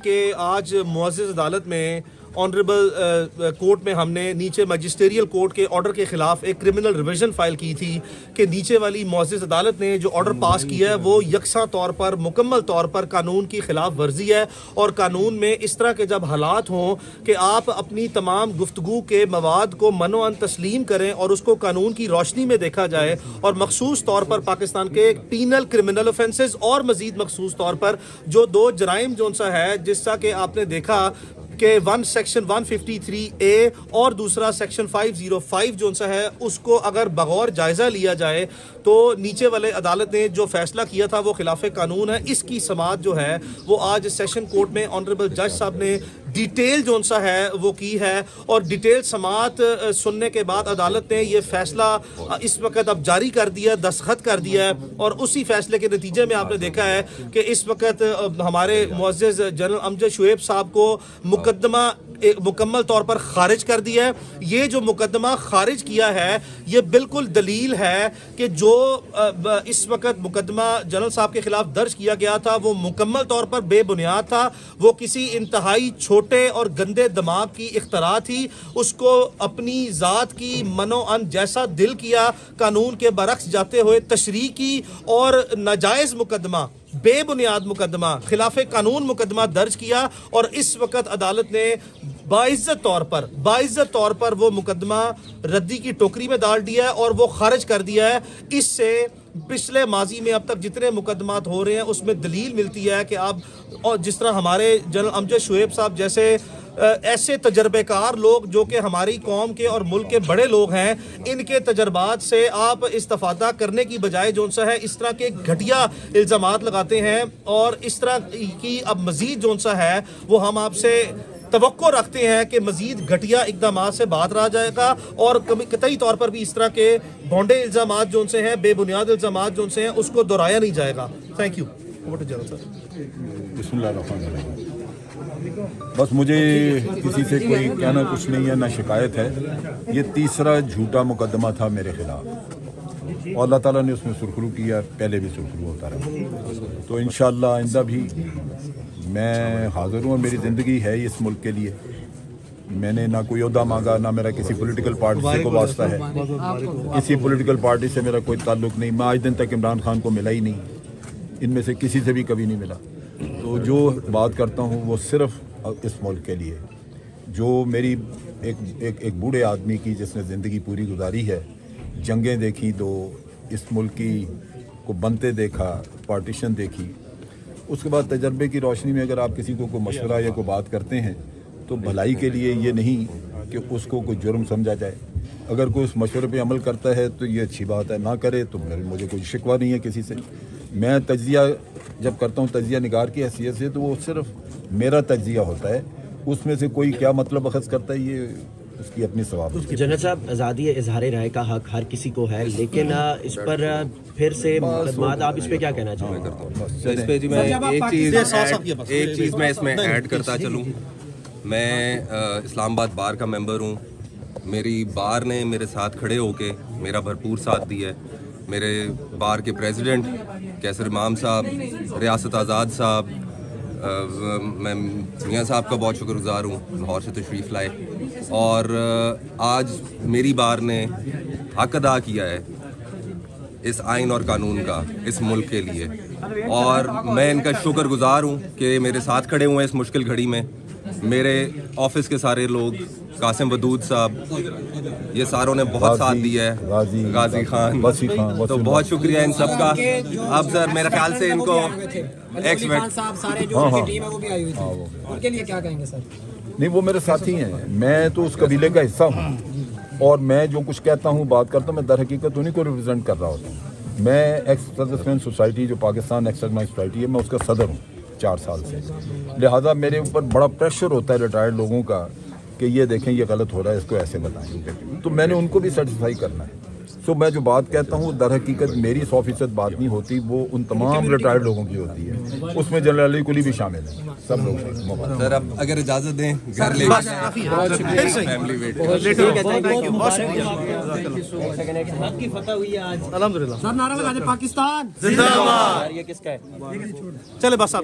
کہ آج معزز عدالت میں آنریبل کورٹ میں ہم نے نیچے مجسٹریل کورٹ کے آرڈر کے خلاف ایک کرمنل ریویژن فائل کی تھی کہ نیچے والی معزز عدالت نے جو آرڈر پاس کیا ہے وہ یکساں طور پر مکمل طور پر قانون کی خلاف ورزی ہے، اور قانون میں اس طرح کے جب حالات ہوں کہ آپ اپنی تمام گفتگو کے مواد کو منوعاً تسلیم کریں اور اس کو قانون کی روشنی میں دیکھا جائے، اور مخصوص طور پر پاکستان کے پینل کرمنل اوفینسز اور مزید مخصوص طور پر جو دو جرائم جون سا ہے جس کا کہ آپ نے دیکھا کہ سیکشن 153A اور دوسرا سیکشن 505 جو سا ہے اس کو اگر بغور جائزہ لیا جائے تو نیچے والے عدالت نے جو فیصلہ کیا تھا وہ خلاف قانون ہے۔ اس کی سماعت جو ہے وہ آج سیشن کورٹ میں آنریبل جج صاحب نے ڈیٹیل جو سا ہے وہ کی ہے، اور ڈیٹیل سماعت سننے کے بعد عدالت نے یہ فیصلہ اس وقت اب جاری کر دیا، دستخط کر دیا ہے، اور اسی فیصلے کے نتیجے میں آپ نے دیکھا ہے کہ اس وقت ہمارے معزز جنرل امجد شعیب صاحب کو مقدمہ مکمل طور پر خارج کر دیا ہے۔ یہ جو مقدمہ خارج کیا ہے یہ بالکل دلیل ہے کہ جو اس وقت مقدمہ جنرل صاحب کے خلاف درج کیا گیا تھا وہ مکمل طور پر بے بنیاد تھا، وہ کسی انتہائی چھوٹے اور گندے دماغ کی اختراع تھی، اس کو اپنی ذات کی منوعن جیسا دل کیا قانون کے برعکس جاتے ہوئے تشریح کی، اور ناجائز مقدمہ، بے بنیاد مقدمہ، خلاف قانون مقدمہ درج کیا، اور اس وقت عدالت نے باعزت طور پر وہ مقدمہ ردی کی ٹوکری میں ڈال دیا ہے اور وہ خارج کر دیا ہے۔ اس سے پچھلے ماضی میں اب تک جتنے مقدمات ہو رہے ہیں اس میں دلیل ملتی ہے کہ اب اور جس طرح ہمارے جنرل امجد شعیب صاحب جیسے ایسے تجربے کار لوگ جو کہ ہماری قوم کے اور ملک کے بڑے لوگ ہیں، ان کے تجربات سے آپ استفادہ کرنے کی بجائے جو سا ہے اس طرح کے گھٹیا الزامات لگاتے ہیں، اور اس طرح کی اب مزید جو سا ہے وہ ہم آپ سے توقع رکھتے ہیں کہ مزید گھٹیا اقدامات سے بات رہا جائے گا، اور قطعی طور پر بھی اس طرح کے بھونڈے الزامات جو سے ہیں، بے بنیاد الزامات جو سے ہیں اس کو دہرایا نہیں جائے گا۔ Thank you. بسم اللہ الرحمن الرحیم۔ بس مجھے کسی سے کوئی کہنا کچھ نہیں ہے، نہ شکایت ہے۔ یہ تیسرا جھوٹا مقدمہ تھا میرے خلاف، اور اللہ تعالیٰ نے اس میں سرخرو کیا، پہلے بھی سرخرو ہوتا رہا، تو انشاءاللہ آئندہ بھی میں حاضر ہوں، اور میری زندگی ہے اس ملک کے لیے۔ میں نے نہ کوئی عہدہ مانگا، نہ میرا کسی پولیٹیکل پارٹی سے کوئی واسطہ ہے، کسی پولیٹیکل پارٹی سے میرا کوئی تعلق نہیں، میں آج دن تک عمران خان کو ملا ہی نہیں، ان میں سے کسی سے بھی کبھی نہیں ملا۔ تو جو بات کرتا ہوں وہ صرف اس ملک کے لیے، جو میری ایک بوڑھے آدمی کی جس نے زندگی پوری گزاری ہے، جنگیں دیکھی، تو اس ملک کی کو بنتے دیکھا، پارٹیشن دیکھی، اس کے بعد تجربے کی روشنی میں اگر آپ کسی کو کوئی مشورہ یا کوئی بات کرتے ہیں تو بھلائی کے لیے، یہ نہیں کہ اس کو کوئی جرم سمجھا جائے۔ اگر کوئی اس مشورے پہ عمل کرتا ہے تو یہ اچھی بات ہے، نہ کرے تو مجھے کوئی شکوہ نہیں ہے کسی سے۔ میں تجزیہ جب کرتا ہوں تجزیہ نگار کی حیثیت سے، تو وہ صرف میرا تجزیہ ہوتا ہے، اس میں سے کوئی کیا مطلب اخذ کرتا ہے یہ اس کی اپنی ثواب ہے۔ جنرل صاحب، آزادی اظہار رائے کا حق ہر کسی کو ہے، لیکن اس پر پھر سے مقدمات، آپ اس پہ کیا کہنا چاہیں گے؟ اس پہ جی میں ایک چیز میں اس میں ایڈ کرتا چلوں۔ میں اسلام آباد بار کا ممبر ہوں، میری بار نے میرے ساتھ کھڑے ہو کے میرا بھرپور ساتھ دیا ہے۔ میرے بار کے پریزیڈنٹ کیسر امام صاحب، ریاست آزاد صاحب، میں میاں صاحب کا بہت شکر گزار ہوں، لاہور سے تشریف لائے، اور آج میری بار نے حق ادا کیا ہے اس آئین اور قانون کا اس ملک کے لیے، اور میں ان کا شکر گزار ہوں کہ میرے ساتھ کھڑے ہوئے ہیں اس مشکل گھڑی میں۔ میرے آفس کے سارے لوگ، قاسم ودود صاحب، یہ ساروں نے بہت ساتھ دیا ہے، غازی خان، تو بہت شکریہ ان سب کا۔ اب سر میرے خیال سے ان کو نہیں، وہ میرے ساتھی ہیں، میں تو اس قبیلے کا حصہ ہوں، اور میں جو کچھ کہتا ہوں، بات کرتا ہوں، میں در حقیقت انہیں کو ریپرزینٹ کر رہا ہوتا ہوں۔ میں ایکس سروسمین سوسائٹی جو پاکستان ایکس سروسمین سوسائٹی ہے، میں اس کا صدر ہوں 4 سال سے، لہٰذا میرے اوپر بڑا پریشر ہوتا ہے ریٹائرڈ لوگوں کا کہ یہ دیکھیں یہ غلط ہو رہا ہے، اس کو ایسے بتائیں، تو میں نے ان کو بھی سیٹسفائی کرنا ہے۔ سو میں جو بات کہتا ہوں در حقیقت میری 100% بات نہیں ہوتی، وہ ان تمام ریٹائرڈ لوگوں کی ہوتی ہے، اس میں جنرل علی کلی بھی شامل ہے، سب لوگ۔ سر اب اگر اجازت دیں گھر لے فیملی ویٹ کی فتح ہوئی ہے آج، الحمدللہ۔ سر نعرہ لگا دیں، پاکستان زندہ باد۔ یہ کس کا ہے؟ چلے بس آپ